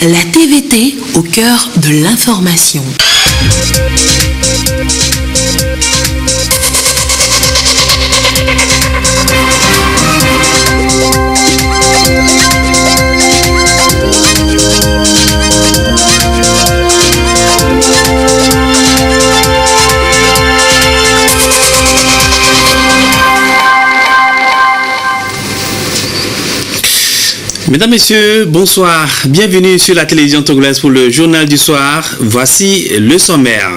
La TVT au cœur de l'information. Mesdames, Messieurs, bonsoir. Bienvenue sur la télévision togolaise pour le journal du soir. Voici le sommaire.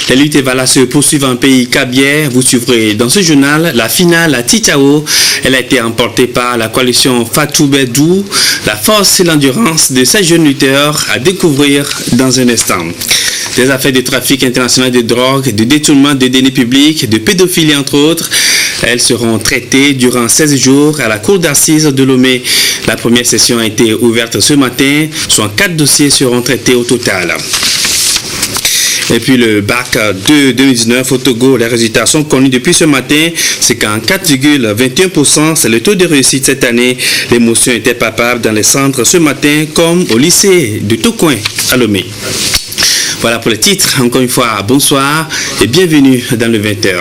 Les luttes Evala se poursuivent en pays Kabylie. Vous suivrez dans ce journal la finale à Tchao. Elle a été remportée par la coalition Fatou Bedou. La force et l'endurance de ces jeunes lutteurs à découvrir dans un instant. Des affaires de trafic international de drogue, de détournement de deniers publics, de pédophilie entre autres. Elles seront traitées durant 16 jours à la cour d'assises de Lomé. La première session a été ouverte ce matin, soit 4 dossiers seront traités au total. Et puis le bac 2 2019 au Togo, les résultats sont connus depuis ce matin. C'est qu'en 4,21%, c'est le taux de réussite cette année. L'émotion était palpable dans les centres ce matin, comme au lycée de Tokoin à Lomé. Voilà pour le titre. Encore une fois, bonsoir et bienvenue dans le 20h.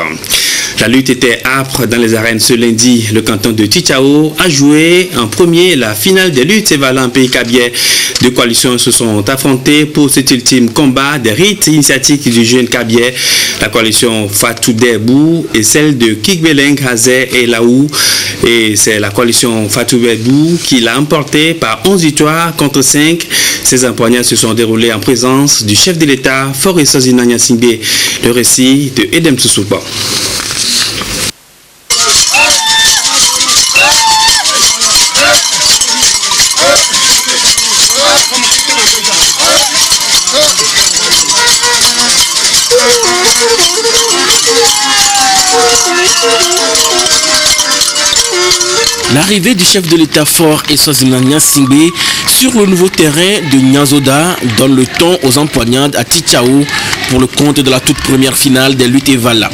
La lutte était âpre dans les arènes ce lundi. Le canton de Tchao a joué en premier la finale des luttes Evala en pays Kabylie. Deux coalitions se sont affrontées pour cet ultime combat des rites initiatiques du jeune Kabylie. La coalition Fatou Bedou et celle de Kigbeleng, Hazé et Laou. Et c'est la coalition Fatou Bedou qui l'a emporté par 11 victoires contre 5. Ces empoignades se sont déroulées en présence du chef de l'État, Faure Sozina Singbe. Le récit de Edem Soussouba. L'arrivée du chef de l'État Faure Sozina Singbe sur le nouveau terrain de Nyanzoda donne le ton aux empoignades à Tchao pour le compte de la toute première finale des luttes Evala.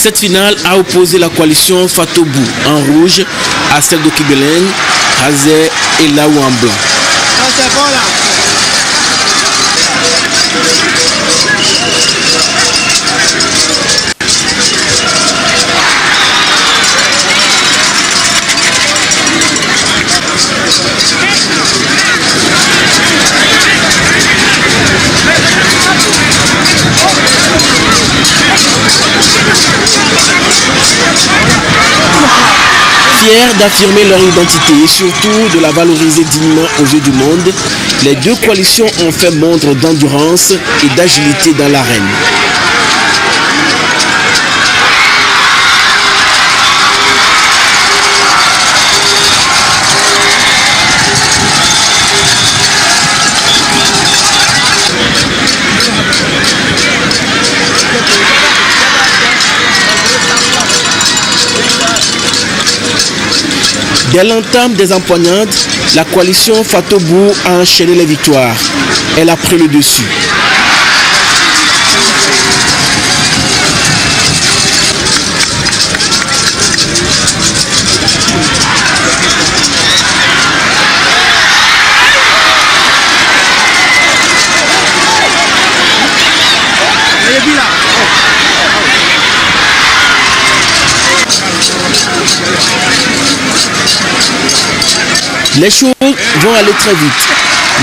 Cette finale a opposé la coalition Fatou Bedou en rouge à celle de Kigbeleng, Hazé et Laou en blanc. Fiers d'affirmer leur identité et surtout de la valoriser dignement aux yeux du monde, les deux coalitions ont fait montre d'endurance et d'agilité dans l'arène. Dès l'entame des empoignades, la coalition Fatou Bedou a enchaîné les victoires. Elle a pris le dessus. Les choses vont aller très vite.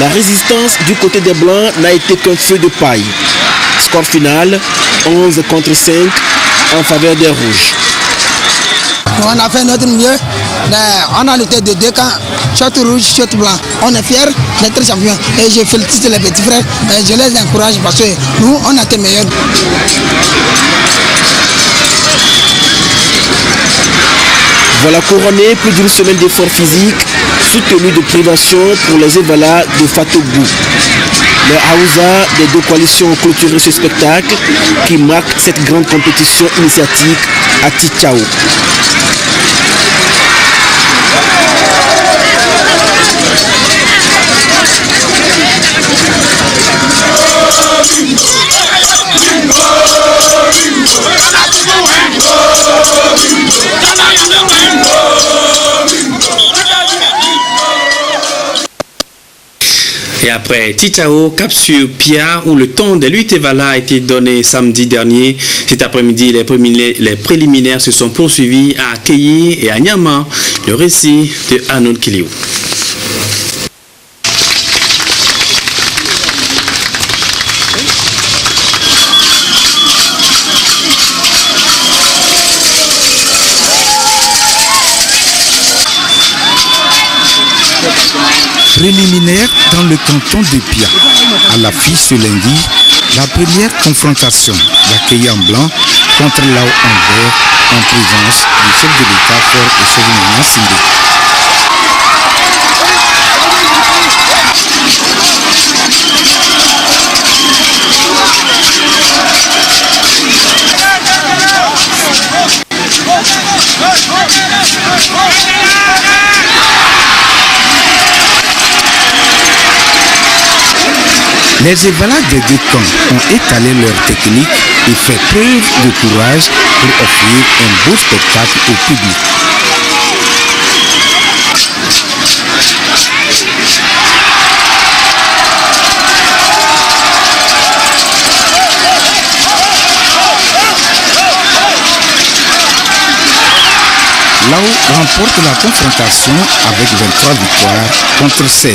La résistance du côté des Blancs n'a été qu'un feu de paille. Score final, 11 contre 5 en faveur des Rouges. On a fait notre mieux. On a lutté de deux camps, short rouge, short blanc. On est fiers d'être champions. Et je félicite les petits frères. Et je les encourage parce que nous, on a été meilleurs. Voilà couronné plus d'une semaine d'efforts physiques soutenus de privation pour les Evala de Fatou Bedou. Les Haouza des deux coalitions ont clôturé ce spectacle qui marque cette grande compétition initiatique à Tchao. Et après Tichao, cap sur Pia, où le ton de l'UTVALA a été donné samedi dernier. Cet après-midi, les préliminaires se sont poursuivis à Keyi et à Nyama. Le récit de Arnold Kiliou. Préliminaire dans le canton de Pia. À l'affiche ce lundi, la première confrontation d'Akeyi en blanc contre Lao en vert en présence du chef de l'État Fort et Chevignon Sindé. Les évalas des deux camps ont étalé leur technique et fait preuve de courage pour offrir un beau spectacle au public. Lao remporte la confrontation avec 23 victoires contre 16.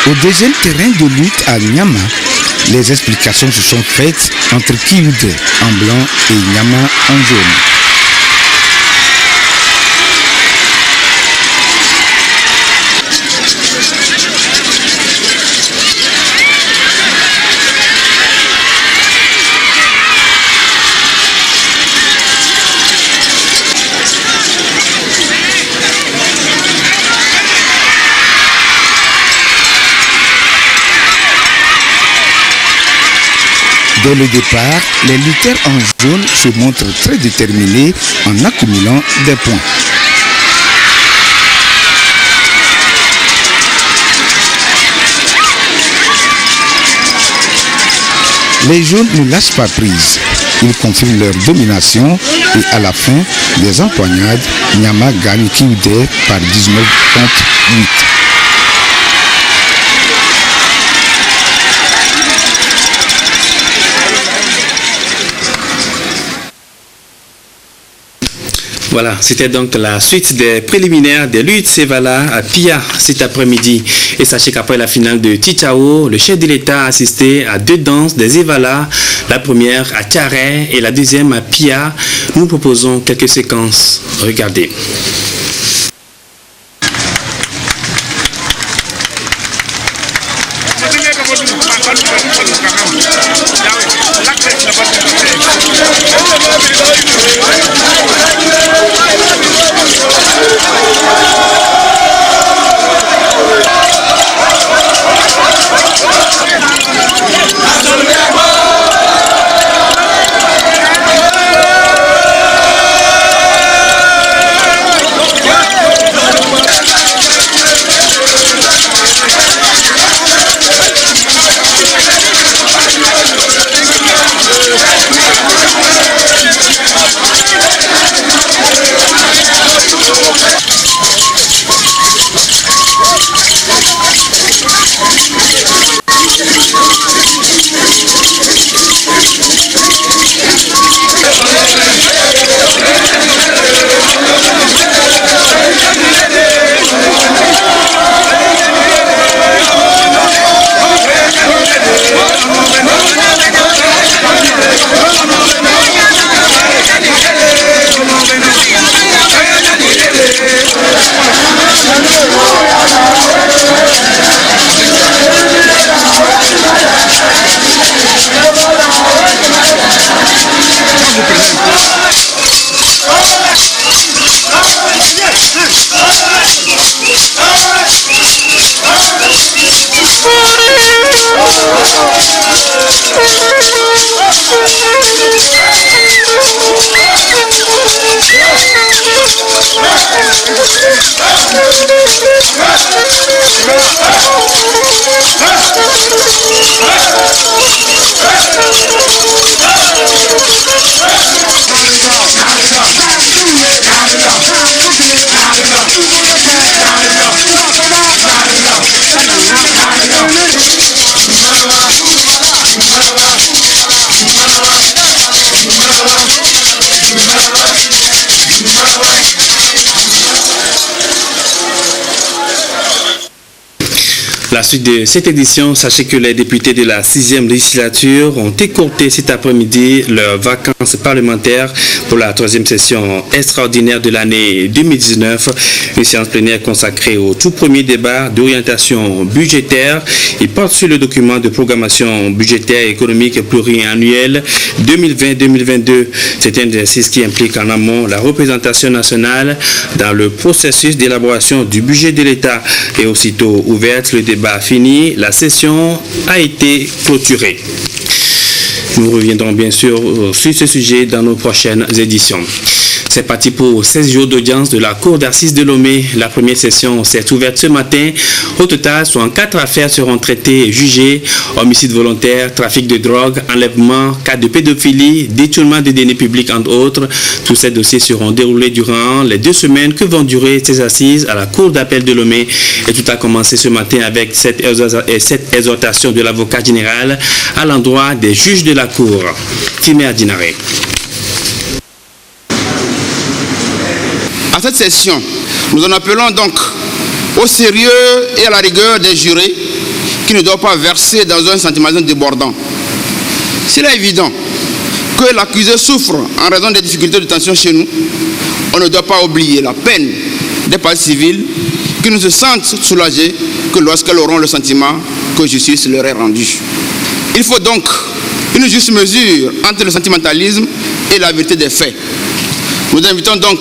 Au deuxième terrain de lutte à Nyama, les explications se sont faites entre Kiyude en blanc et Nyama en jaune. Dès le départ, les lutteurs en jaune se montrent très déterminés en accumulant des points. Les jaunes ne lâchent pas prise. Ils confirment leur domination et à la fin des empoignades, Nyama gagne Kiyude par 19 contre 8. Voilà, c'était donc la suite des préliminaires des l'UTVALA à Pia cet après-midi. Et sachez qu'après la finale de Tichao, le chef de l'État a assisté à 2 danses des EVALA, la première à Tiaret et la deuxième à Pia. Nous proposons quelques séquences. Regardez. La suite de cette édition, sachez que les députés de la 6e législature ont écourté cet après-midi leurs vacances parlementaires pour la 3e session extraordinaire de l'année 2019. Une séance plénière consacrée au tout premier débat d'orientation budgétaire. Il porte sur le document de programmation budgétaire et économique pluriannuel 2020-2022. C'est un exercice qui implique en amont la représentation nationale dans le processus d'élaboration du budget de l'État. Et aussitôt ouverte, le débat fini, la session a été clôturée. Nous reviendrons bien sûr sur ce sujet dans nos prochaines éditions. C'est parti pour 16 jours d'audience de la Cour d'assises de Lomé. La première session s'est ouverte ce matin. Au total, 64 affaires seront traitées et jugées. Homicide volontaire, trafic de drogue, enlèvement, cas de pédophilie, détournement de deniers publics, entre autres. Tous ces dossiers seront déroulés durant les 2 semaines que vont durer ces assises à la Cour d'appel de Lomé. Et tout a commencé ce matin avec cette exhortation de l'avocat général à l'endroit des juges de la Cour. Timéa Dinaré. À cette session, nous en appelons donc au sérieux et à la rigueur des jurés qui ne doivent pas verser dans un sentimentalisme débordant. S'il est évident que l'accusé souffre en raison des difficultés de tension chez nous, on ne doit pas oublier la peine des parties civiles qui ne se sentent soulagées que lorsqu'elles auront le sentiment que justice leur est rendue. Il faut donc une juste mesure entre le sentimentalisme et la vérité des faits. Nous invitons donc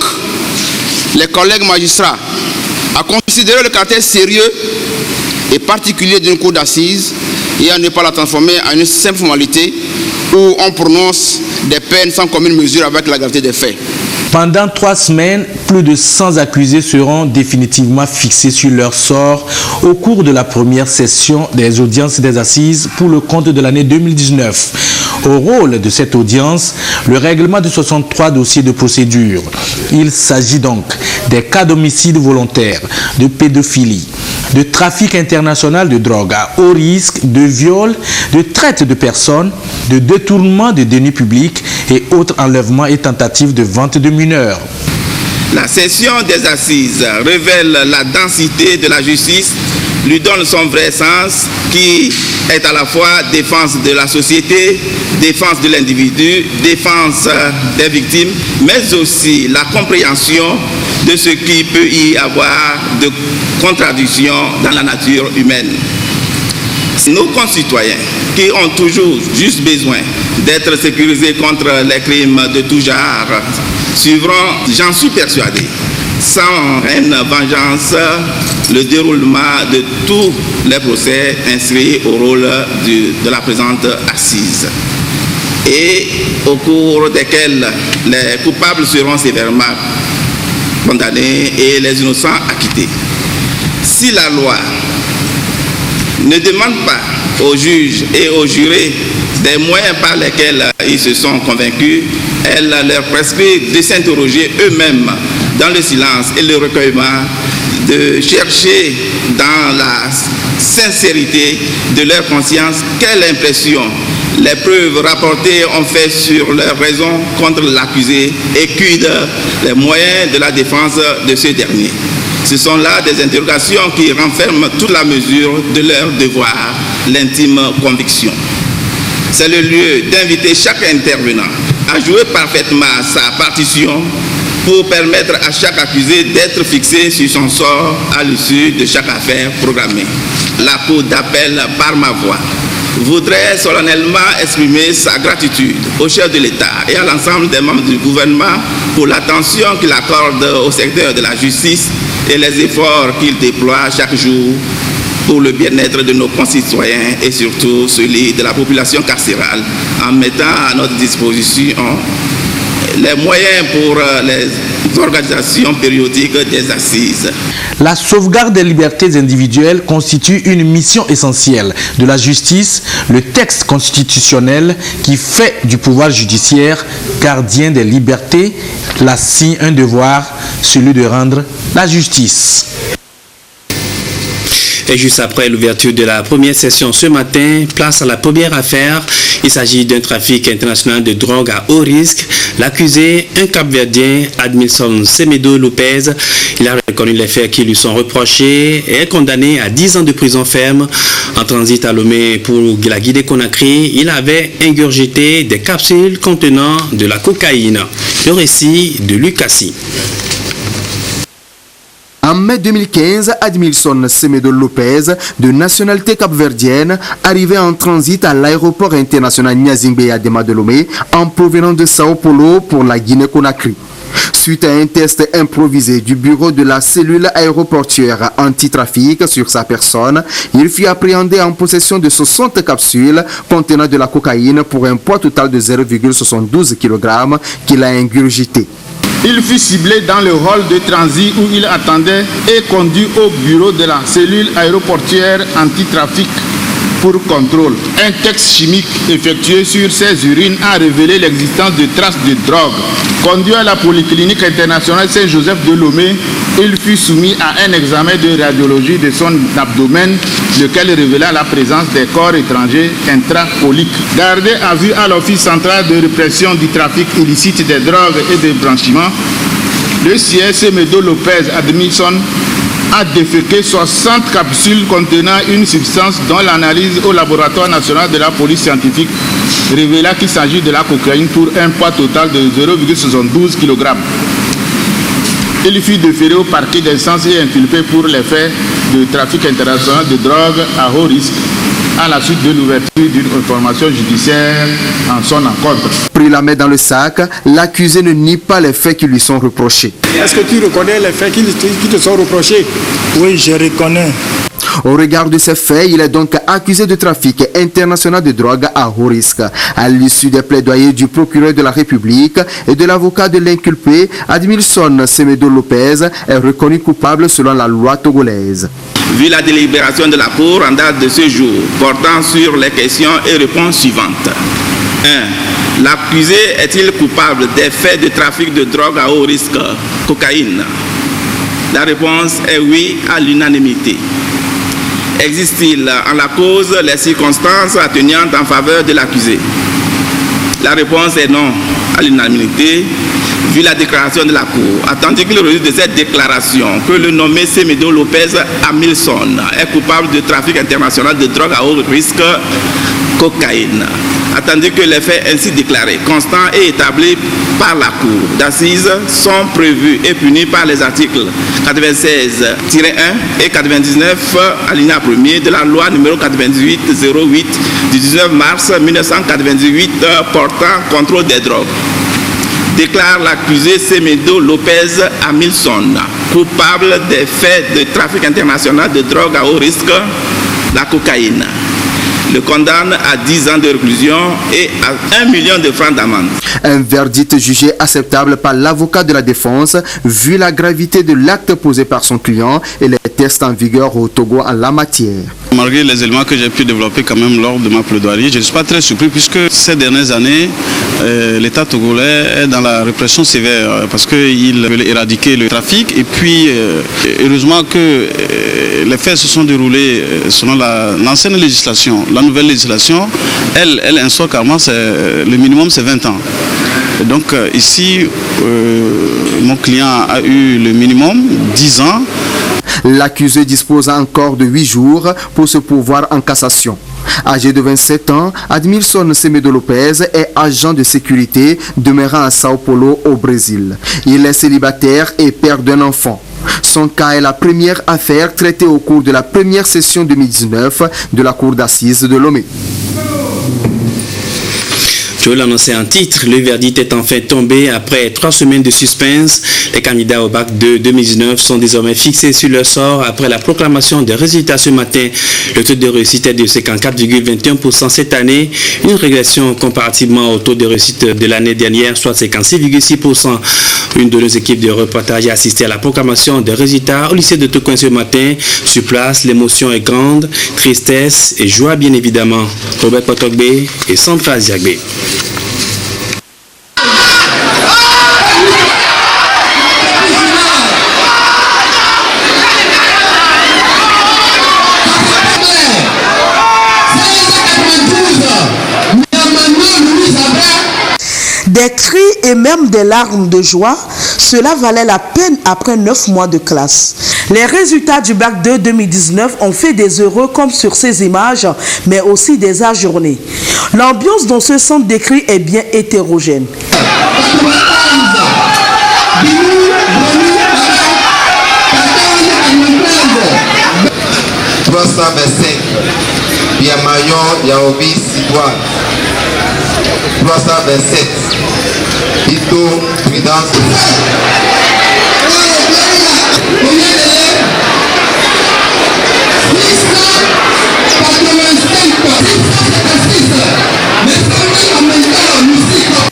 les collègues magistrats à considérer le caractère sérieux et particulier d'une cour d'assises et à ne pas la transformer en une simple formalité où on prononce des peines sans commune mesure avec la gravité des faits. Pendant 3 semaines, plus de 100 accusés seront définitivement fixés sur leur sort au cours de la première session des audiences des assises pour le compte de l'année 2019. Au rôle de cette audience, le règlement de 63 dossiers de procédure. Il s'agit donc des cas d'homicide volontaire, de pédophilie, de trafic international de drogue à haut risque, de viol, de traite de personnes, de détournement de deniers publics et autres enlèvements et tentatives de vente de mineurs. La session des assises révèle la densité de la justice, lui donne son vrai sens, qui est à la fois défense de la société, défense de l'individu, défense des victimes, mais aussi la compréhension de ce qui peut y avoir de contradiction dans la nature humaine. Nos concitoyens qui ont toujours juste besoin d'être sécurisés contre les crimes de tout genre suivront, j'en suis persuadé, sans haine, vengeance, le déroulement de tous les procès inscrits au rôle de la présente assise et au cours desquels les coupables seront sévèrement condamnés et les innocents acquittés. Si la loi ne demande pas aux juges et aux jurés des moyens par lesquels ils se sont convaincus, elle leur prescrit de s'interroger eux-mêmes dans le silence et le recueillement, de chercher dans la sincérité de leur conscience quelle impression les preuves rapportées ont fait sur leur raison contre l'accusé et quid les moyens de la défense de ce dernier. Ce sont là des interrogations qui renferment toute la mesure de leur devoir, l'intime conviction. C'est le lieu d'inviter chaque intervenant à jouer parfaitement sa partition pour permettre à chaque accusé d'être fixé sur son sort à l'issue de chaque affaire programmée. La Cour d'appel, par ma voix, voudrait solennellement exprimer sa gratitude au chef de l'État et à l'ensemble des membres du gouvernement pour l'attention qu'il accorde au secteur de la justice et les efforts qu'il déploie chaque jour pour le bien-être de nos concitoyens et surtout celui de la population carcérale, en mettant à notre disposition les moyens pour les organisations périodiques des assises. La sauvegarde des libertés individuelles constitue une mission essentielle de la justice, le texte constitutionnel qui fait du pouvoir judiciaire gardien des libertés l'assigne un devoir, celui de rendre la justice. Et juste après l'ouverture de la première session ce matin, place à la première affaire. Il s'agit d'un trafic international de drogue à haut risque. L'accusé, un Cap-Verdien, Admilson Semedo Lopez, il a reconnu les faits qui lui sont reprochés et est condamné à 10 ans de prison ferme. En transit à Lomé pour la Guinée-Conakry, il avait ingurgité des capsules contenant de la cocaïne. Le récit de Lucassi. En mai 2015, Admilson Semedo Lopez, de nationalité capverdienne, arrivait en transit à l'aéroport international Gnazingbe Adema de Lomé en provenance de Sao Paulo pour la Guinée-Conakry. Suite à un test improvisé du bureau de la cellule aéroportuaire anti-trafic sur sa personne, il fut appréhendé en possession de 60 capsules contenant de la cocaïne pour un poids total de 0,72 kg qu'il a ingurgité. Il fut ciblé dans le hall de transit où il attendait et conduit au bureau de la cellule aéroportuaire anti-trafic pour contrôle. Un test chimique effectué sur ses urines a révélé l'existence de traces de drogue. Conduit à la polyclinique internationale Saint-Joseph de Lomé, il fut soumis à un examen de radiologie de son abdomen, lequel révéla la présence des corps étrangers intracoliques. Gardé à vue à l'Office central de répression du trafic illicite des drogues et des blanchiments, le sieur Semedo Lopez Admilson a déféqué 60 capsules contenant une substance dont l'analyse au laboratoire national de la police scientifique révéla qu'il s'agit de la cocaïne pour un poids total de 0,72 kg. Il fut déféré au parquet d'instance et inculpé pour les faits de trafic international de drogue à haut risque à la suite de l'ouverture d'une information judiciaire en son encontre. Pris la main dans le sac, l'accusé ne nie pas les faits qui lui sont reprochés. Est-ce que tu reconnais les faits qui te sont reprochés? Oui, je reconnais. Au regard de ces faits, il est donc accusé de trafic international de drogue à haut risque. À l'issue des plaidoyers du procureur de la République et de l'avocat de l'inculpé, Admilson Semedo Lopez est reconnu coupable selon la loi togolaise. Vu la délibération de la Cour en date de ce jour, portant sur les questions et réponses suivantes. 1. L'accusé est-il coupable des faits de trafic de drogue à haut risque, cocaïne? La réponse est oui à l'unanimité. Existe-t-il en la cause les circonstances attenantes en faveur de l'accusé? La réponse est non à l'unanimité, vu la déclaration de la Cour. Attendu qu'il résulte de cette déclaration que le nommé Semedo Lopez Admilson est coupable de trafic international de drogue à haut risque, cocaïne. Attendu que les faits ainsi déclarés, constants et établis par la Cour d'assises, sont prévus et punis par les articles 96-1 et 99 alinéa 1er de la loi numéro 98-08 du 19 mars 1998 portant contrôle des drogues. Déclare l'accusé Semedo Lopez Admilson coupable des faits de trafic international de drogue à haut risque, la cocaïne. Le condamne à 10 ans de réclusion et à 1 million de francs d'amende. Un verdict jugé acceptable par l'avocat de la défense vu la gravité de l'acte posé par son client et les tests en vigueur au Togo en la matière. Malgré les éléments que j'ai pu développer quand même lors de ma plaidoirie, je ne suis pas très surpris puisque ces dernières années, l'État togolais est dans la répression sévère parce qu'il veut éradiquer le trafic et puis heureusement que les faits se sont déroulés selon l'ancienne législation. La nouvelle législation, elle instaure carrément, le minimum c'est 20 ans. Et donc ici, mon client a eu le minimum 10 ans. L'accusé dispose encore de 8 jours pour se pourvoir en cassation. Âgé de 27 ans, Admilson Semedo Lopez est agent de sécurité demeurant à Sao Paulo au Brésil. Il est célibataire et père d'un enfant. Son cas est la première affaire traitée au cours de la première session 2019 de la Cour d'assises de Lomé. Je vais l'annoncer en titre, le verdict est enfin tombé après 3 semaines de suspense. Les candidats au bac de 2019 sont désormais fixés sur leur sort après la proclamation des résultats ce matin. Le taux de réussite est de 54,21% cette année, une régression comparativement au taux de réussite de l'année dernière, soit 56,6%. Une de nos équipes de reportage a assisté à la proclamation des résultats au lycée de Tocoin ce matin. Sur place, l'émotion est grande, tristesse et joie bien évidemment. Robert Potogbe et Sandra Ziagbe. même des larmes de joie, cela valait la peine après 9 mois de classe. Les résultats du bac 2 2019 ont fait des heureux comme sur ces images, mais aussi des ajournés. L'ambiance dans ce centre décrit est bien hétérogène. Biamayon Yaobi Sidouane 327 Ito Prudence.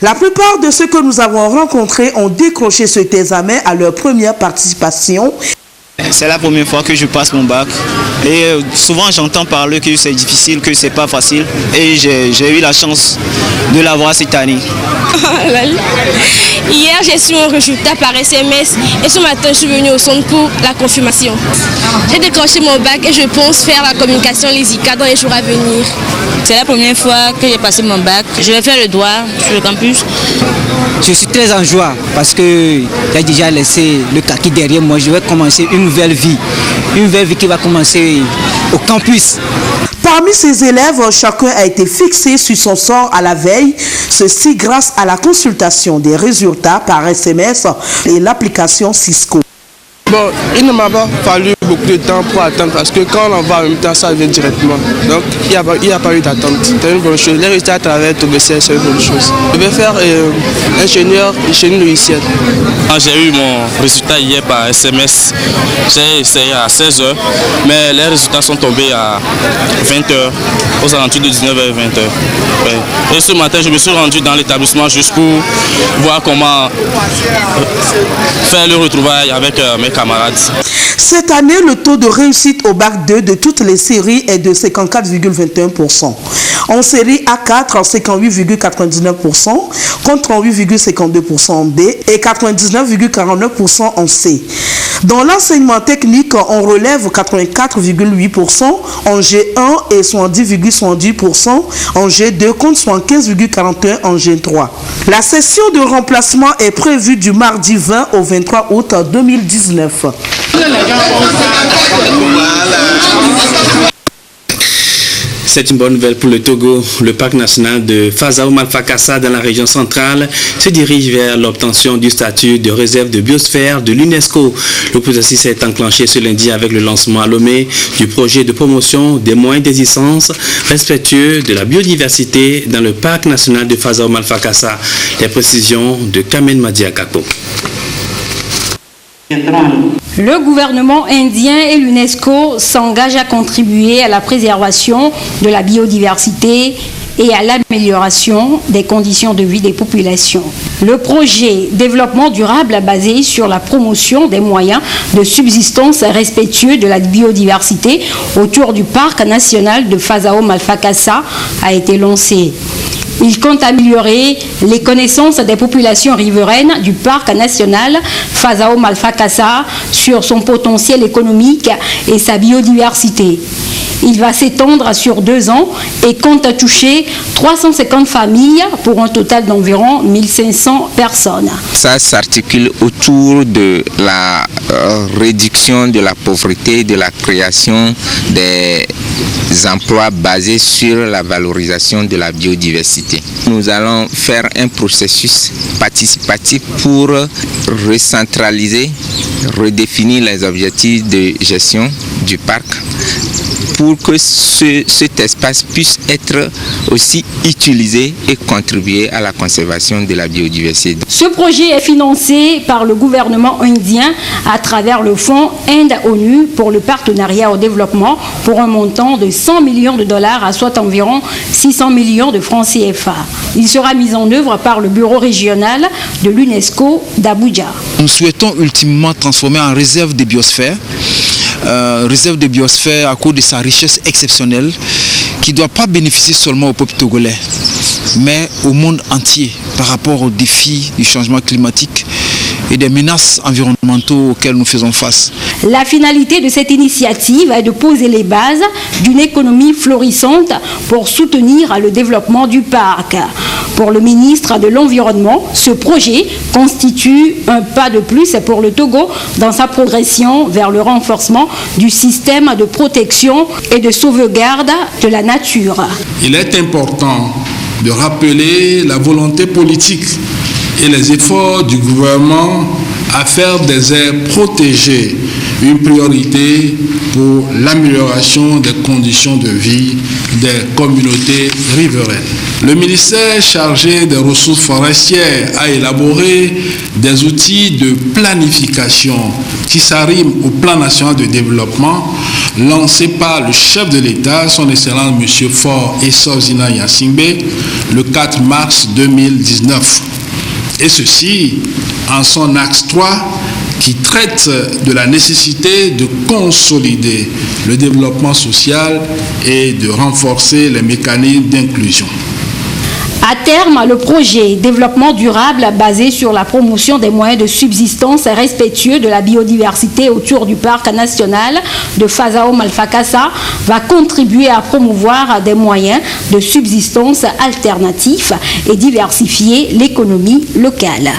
La plupart de ceux que nous avons rencontrés ont décroché cet examen à leur première participation. C'est la première fois que je passe mon bac et souvent j'entends parler que c'est difficile, que c'est pas facile et j'ai eu la chance de l'avoir cette année. Hier j'ai su mon résultat par SMS et ce matin je suis venue au centre pour la confirmation. J'ai décroché mon bac et je pense faire la communication LISICA dans les jours à venir. C'est la première fois que j'ai passé mon bac. Je vais faire le droit sur le campus. Je suis très en joie parce que j'ai déjà laissé le kaki derrière moi. Je vais commencer une nouvelle vie qui va commencer au campus. Parmi ces élèves, chacun a été fixé sur son sort à la veille, ceci grâce à la consultation des résultats par SMS et l'application Cisco. Bon, il ne m'a pas fallu beaucoup de temps pour attendre parce que quand on va en même temps, ça vient directement. Donc, il n'y a pas eu d'attente. C'est une bonne chose. Les résultats à travers TOBC, c'est une bonne chose. Je vais faire ingénieur génie logiciel. J'ai eu mon résultat hier par SMS. J'ai essayé à 16h, mais les résultats sont tombés à 20h, aux alentours de 19h et 20h. Ouais. Et ce matin, je me suis rendu dans l'établissement juste pour voir comment faire le retrouvaille avec mes camarades. Cette année, le taux de réussite au bac 2 de toutes les séries est de 54,21%. En série A4, 58,99% contre 38,52% en B et 99,49% en C. Dans l'enseignement technique, on relève 84,8% en G1 et 70,70% en G2 contre 75,41% en G3. La session de remplacement est prévue du mardi 20 au 23 août 2019. C'est une bonne nouvelle pour le Togo. Le parc national de Fazao-Malfakassa dans la région centrale se dirige vers l'obtention du statut de réserve de biosphère de l'UNESCO. Le processus s'est enclenché ce lundi avec le lancement à Lomé du projet de promotion des moyens d'existence respectueux de la biodiversité dans le parc national de Fazao-Malfakassa. Les précisions de Kamen Madiakapo. Le gouvernement indien et l'UNESCO s'engagent à contribuer à la préservation de la biodiversité et à l'amélioration des conditions de vie des populations. Le projet développement durable basé sur la promotion des moyens de subsistance respectueux de la biodiversité autour du parc national de Fazao-Malfakassa a été lancé. Il compte améliorer les connaissances des populations riveraines du parc national Fazao-Malfakassa sur son potentiel économique et sa biodiversité. Il va s'étendre sur 2 ans et compte toucher 350 familles pour un total d'environ 1500 personnes. Ça s'articule autour de la réduction de la pauvreté, de la création des emplois basés sur la valorisation de la biodiversité. Nous allons faire un processus participatif pour recentraliser, redéfinir les objectifs de gestion du parc pour que cet espace puisse être aussi utilisé et contribuer à la conservation de la biodiversité. Ce projet est financé par le gouvernement indien à travers le fonds Inde-ONU pour le partenariat au développement pour un montant de 100 millions de dollars, à soit environ 600 millions de francs CFA. Il sera mis en œuvre par le bureau régional de l'UNESCO d'Abuja. Nous souhaitons ultimement transformer en réserve de biosphère. Réserve de biosphère à cause de sa richesse exceptionnelle qui ne doit pas bénéficier seulement au peuple togolais mais au monde entier par rapport aux défis du changement climatique et des menaces environnementaux auxquelles nous faisons face. La finalité de cette initiative est de poser les bases d'une économie florissante pour soutenir le développement du parc. Pour le ministre de l'Environnement, ce projet constitue un pas de plus pour le Togo dans sa progression vers le renforcement du système de protection et de sauvegarde de la nature. Il est important de rappeler la volonté politique et les efforts du gouvernement à faire des aires protégées une priorité pour l'amélioration des conditions de vie des communautés riveraines. Le ministère chargé des ressources forestières a élaboré des outils de planification qui s'arriment au plan national de développement lancé par le chef de l'État, son Excellence M. Faure Essor-Zina Gnassingbé, le 4 mars 2019. Et ceci en son axe 3 qui traite de la nécessité de consolider le développement social et de renforcer les mécanismes d'inclusion. À terme, le projet développement durable basé sur la promotion des moyens de subsistance respectueux de la biodiversité autour du parc national de Fazao-Malfakassa va contribuer à promouvoir des moyens de subsistance alternatifs et diversifier l'économie locale.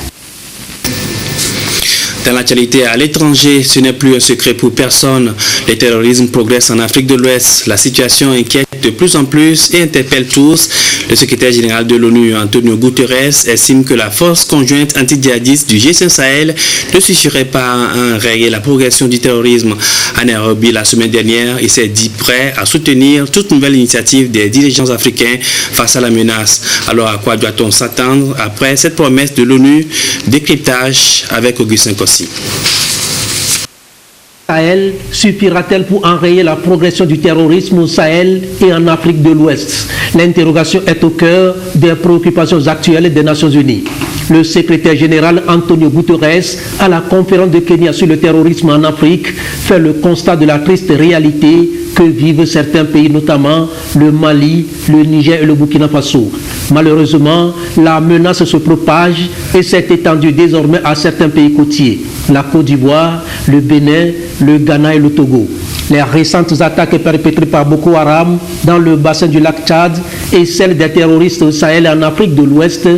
Dans l'actualité à l'étranger, ce n'est plus un secret pour personne. Le terrorisme progresse en Afrique de l'Ouest. La situation inquiète de plus en plus et interpelle tous. Le secrétaire général de l'ONU, Antonio Guterres, estime que la force conjointe anti-djihadiste du G5 Sahel ne suffirait pas à enrayer la progression du terrorisme. À Nairobi, la semaine dernière, il s'est dit prêt à soutenir toute nouvelle initiative des dirigeants africains face à la menace. Alors à quoi doit-on s'attendre après cette promesse de l'ONU? Décryptage avec Augustin Kossi. Sahel suffira-t-elle pour enrayer la progression du terrorisme au Sahel et en Afrique de l'Ouest? L'interrogation est au cœur des préoccupations actuelles des Nations Unies. Le secrétaire général Antonio Guterres, à la conférence de Kenya sur le terrorisme en Afrique, fait le constat de la triste réalité que vivent certains pays, notamment le Mali, le Niger et le Burkina Faso. Malheureusement, la menace se propage et s'est étendue désormais à certains pays côtiers, la Côte d'Ivoire, le Bénin, le Ghana et le Togo. Les récentes attaques perpétrées par Boko Haram dans le bassin du lac Tchad et celles des terroristes au Sahel et en Afrique de l'Ouest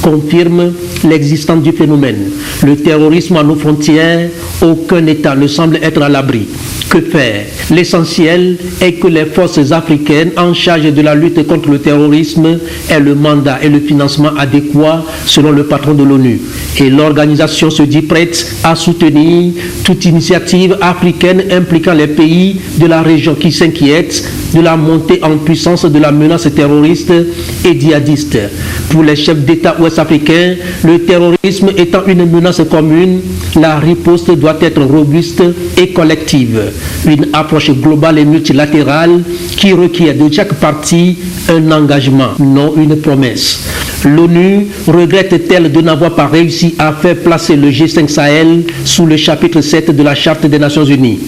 confirment l'existence du phénomène. Le terrorisme à nos frontières, aucun État ne semble être à l'abri. Que faire? L'essentiel est que les forces africaines en charge de la lutte contre le terrorisme aient le mandat et le financement adéquat selon le patron de l'ONU. Et l'organisation se dit prête à soutenir toute initiative africaine impliquant les pays de la région qui s'inquiètent de la montée en puissance de la menace terroriste et djihadiste. Pour les chefs d'État ouest-africains, le terrorisme étant une menace commune, la riposte doit être robuste et collective. Une approche globale et multilatérale qui requiert de chaque partie un engagement, non une promesse. L'ONU regrette-t-elle de n'avoir pas réussi à faire placer le G5 Sahel sous le chapitre 7 de la Charte des Nations Unies?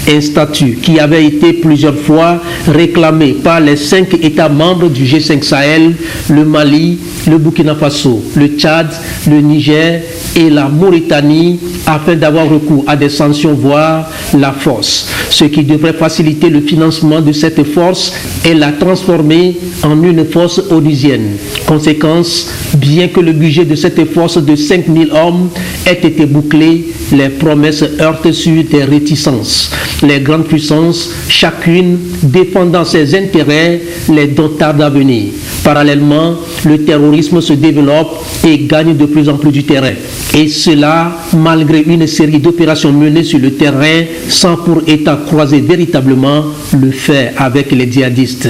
Un statut qui avait été plusieurs fois réclamé par les 5 États membres du G5 Sahel, le Mali, le Burkina Faso, le Tchad, le Niger et la Mauritanie, afin d'avoir recours à des sanctions, voire la force. Ce qui devrait faciliter le financement de cette force et la transformer en une force onusienne. Conséquence, bien que le budget de cette force de 5000 hommes ait été bouclé, les promesses heurtent sur des réticences. Les grandes puissances, chacune défendant ses intérêts, les dont tardent à venir. Parallèlement, le terrorisme se développe et gagne de plus en plus du terrain. Et cela, malgré une série d'opérations menées sur le terrain, sans pour État croiser véritablement le fait avec les djihadistes.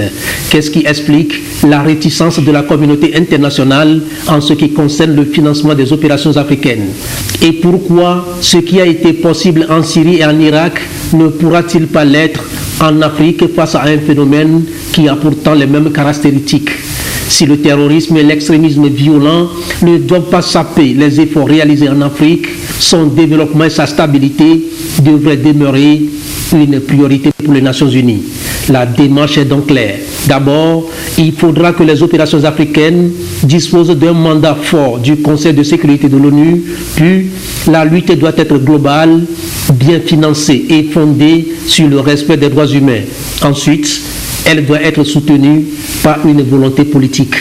Qu'est-ce qui explique la réticence de la communauté internationale en ce qui concerne le financement des opérations africaines? Et pourquoi ce qui a été possible en Syrie et en Irak ne pourra-t-il pas l'être en Afrique face à un phénomène qui a pourtant les mêmes caractéristiques? Si le terrorisme et l'extrémisme violent ne doivent pas saper les efforts réalisés en Afrique, son développement et sa stabilité devraient demeurer une priorité pour les Nations Unies. La démarche est donc claire. D'abord, il faudra que les opérations africaines disposent d'un mandat fort du Conseil de sécurité de l'ONU, puis la lutte doit être globale, bien financée et fondée sur le respect des droits humains. Ensuite, elle doit être soutenue par une volonté politique.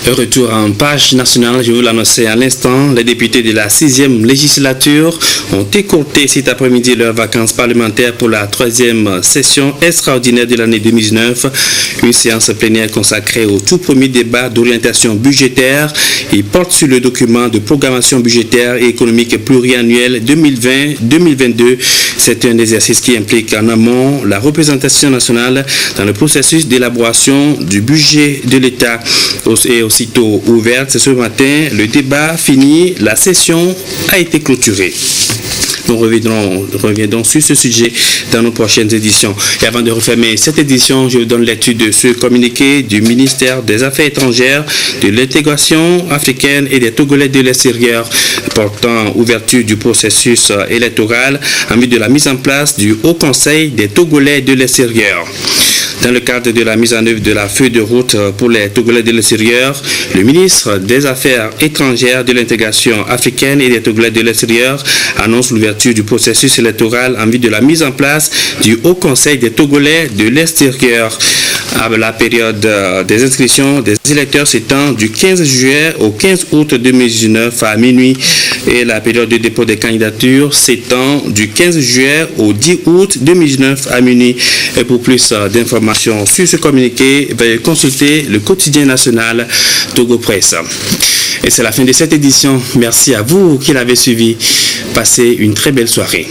Retour en page nationale, je vous l'annonçais à l'instant, les députés de la 6e législature ont écourté cet après-midi leurs vacances parlementaires pour la 3e session extraordinaire de l'année 2019. Une séance plénière consacrée au tout premier débat d'orientation budgétaire. Il porte sur le document de programmation budgétaire et économique pluriannuel 2020-2022. C'est un exercice qui implique en amont la représentation nationale dans le processus d'élaboration du budget de l'État. Et aussitôt ouverte ce matin, le débat fini, la session a été clôturée. Nous reviendrons sur ce sujet dans nos prochaines éditions. Et avant de refermer cette édition, je vous donne lecture de ce communiqué du ministère des Affaires étrangères, de l'intégration africaine et des Togolais de l'extérieur portant ouverture du processus électoral en vue de la mise en place du Haut Conseil des Togolais de l'extérieur. Dans le cadre de la mise en œuvre de la feuille de route pour les Togolais de l'extérieur, le ministre des Affaires étrangères, de l'intégration africaine et des Togolais de l'extérieur annonce l'ouverture du processus électoral en vue de la mise en place du Haut Conseil des Togolais de l'extérieur. La période des inscriptions des électeurs s'étend du 15 juillet au 15 août 2019 à minuit et la période de dépôt des candidatures s'étend du 15 juillet au 10 août 2019 à minuit. Et pour plus d'informations sur ce communiqué, veuillez consulter le quotidien national Togo Presse. Et c'est la fin de cette édition. Merci à vous qui l'avez suivi. Passez une très belle soirée.